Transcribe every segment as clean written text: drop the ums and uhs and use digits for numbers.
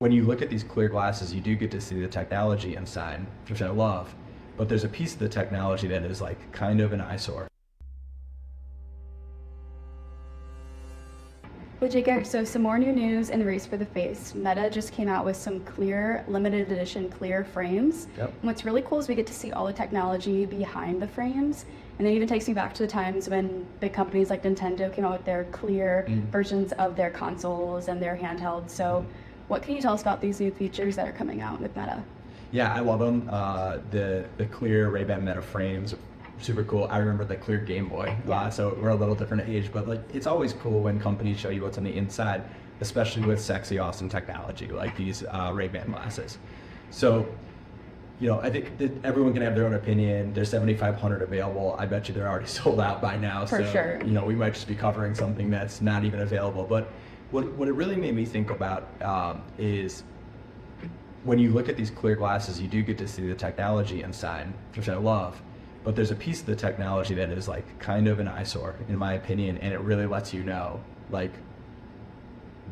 When you look at these clear glasses, you do get to see the technology inside, which I love, but there's a piece of the technology that is like kind of an eyesore. Well, Jacob, so some more new news in the race for the face. Meta just came out with some clear, limited edition clear frames. Yep. And what's really cool is we get to see all the technology behind the frames. And it even takes me back to the times when big companies like Nintendo came out with their clear versions of their consoles and their handhelds. So what can you tell us about these new features that are coming out with Meta? Yeah, I love them. The clear Ray-Ban Meta frames, super cool. I remember the clear Game Boy. So we're a little different age, but like it's always cool when companies show you what's on the inside, especially with sexy, awesome technology like these Ray-Ban glasses. So, I think that everyone can have their own opinion. There's 7,500 available. I bet you they're already sold out by now. For sure. We might just be covering something that's not even available. But what it really made me think about is when you look at these clear glasses, you do get to see the technology inside, which I love. But there's a piece of the technology that is like kind of an eyesore, in my opinion, and it really lets you know like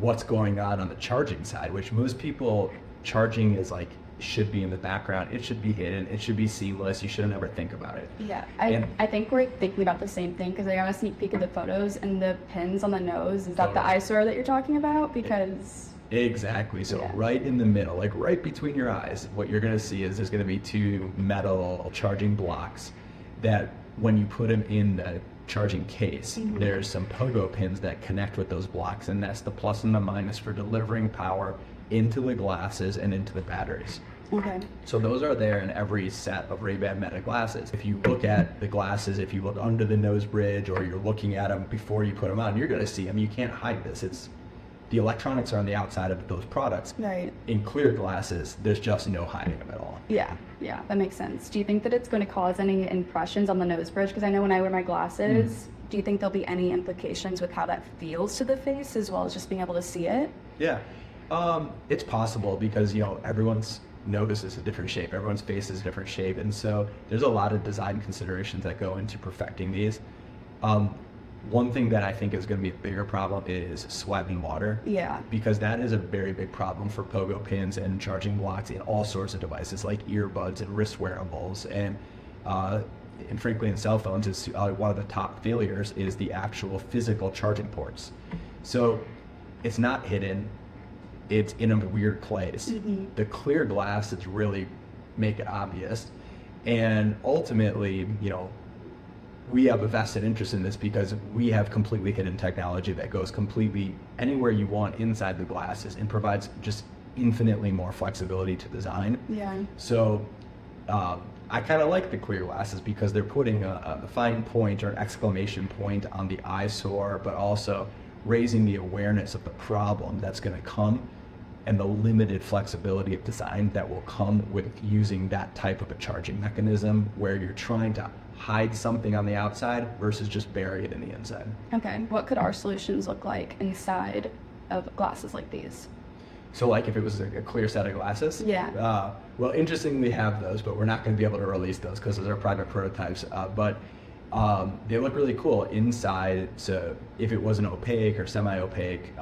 what's going on the charging side, which most people, charging is like, should be in the background. It should be hidden. It should be seamless. You shouldn't ever think about it. Yeah, I think we're thinking about the same thing because I got a sneak peek of the photos and the pins on the nose. Is that the eyesore that you're talking about? Because exactly. So right in the middle, like right between your eyes, what you're going to see is there's going to be two metal charging blocks that when you put them in the charging case, there's some pogo pins that connect with those blocks, and that's the plus and the minus for delivering power into the glasses and into the batteries. Okay. So those are there in every set of Ray-Ban Meta glasses. If you look at the glasses, if you look under the nose bridge or you're looking at them before you put them on, you're going to see them. You can't hide this. The electronics are on the outside of those products. Right. In clear glasses, there's just no hiding them at all. Yeah, that makes sense. Do you think that it's going to cause any impressions on the nose bridge? Because I know when I wear my glasses, do you think there'll be any implications with how that feels to the face as well as just being able to see it? Yeah, it's possible because, everyone's nose is a different shape. Everyone's face is a different shape. And so there's a lot of design considerations that go into perfecting these. One thing that I think is going to be a bigger problem is sweat and water. Yeah. Because that is a very big problem for pogo pins and charging blocks in all sorts of devices like earbuds and wrist wearables. And frankly in cell phones, is one of the top failures is the actual physical charging ports. So it's not hidden. It's in a weird place. The clear glasses really make it obvious. And ultimately, we have a vested interest in this because we have completely hidden technology that goes completely anywhere you want inside the glasses and provides just infinitely more flexibility to design. Yeah. So I kind of like the clear glasses because they're putting a fine point or an exclamation point on the eyesore, but also raising the awareness of the problem that's going to come and the limited flexibility of design that will come with using that type of a charging mechanism where you're trying to hide something on the outside versus just bury it in the inside. Okay, what could our solutions look like inside of glasses like these? So like if it was a clear set of glasses? Yeah. Well, interestingly, we have those, but we're not going to be able to release those because those are private prototypes. But they look really cool inside. So if it wasn't opaque or semi-opaque,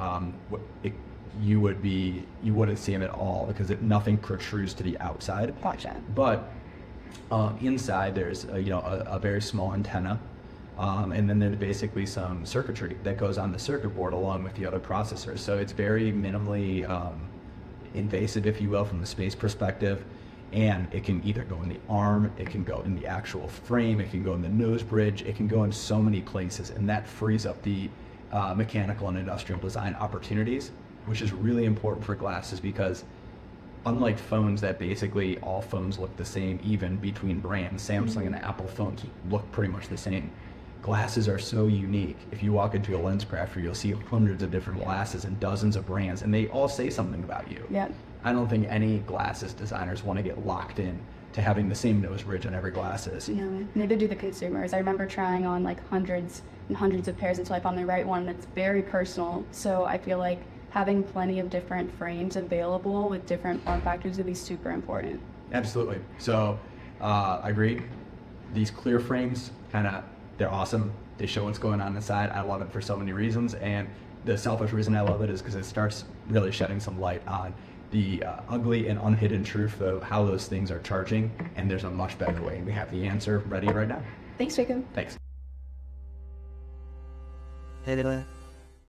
you wouldn't see them at all because nothing protrudes to the outside. Gotcha. But inside there's a very small antenna, and then there's basically some circuitry that goes on the circuit board along with the other processors. So it's very minimally invasive, if you will, from the space perspective. And it can either go in the arm, it can go in the actual frame, it can go in the nose bridge, it can go in so many places, and that frees up the mechanical and industrial design opportunities, which is really important for glasses because unlike phones that basically all phones look the same, even between brands, Samsung and Apple phones look pretty much the same. Glasses are so unique. If you walk into a lens crafter, you'll see hundreds of different glasses and dozens of brands, and they all say something about you. Yeah. I don't think any glasses designers want to get locked in to having the same nose bridge on every glasses. Yeah, neither do the consumers. I remember trying on like hundreds and hundreds of pairs until I found the right one that's very personal. So I feel like having plenty of different frames available with different form factors would be super important. Absolutely. So I agree. These clear frames, they're awesome. They show what's going on inside. I love it for so many reasons. And the selfish reason I love it is because it starts really shedding some light on the ugly and unhidden truth of how those things are charging, and there's a much better way. We have the answer ready right now. Thanks, Jacob. Thanks. Hey,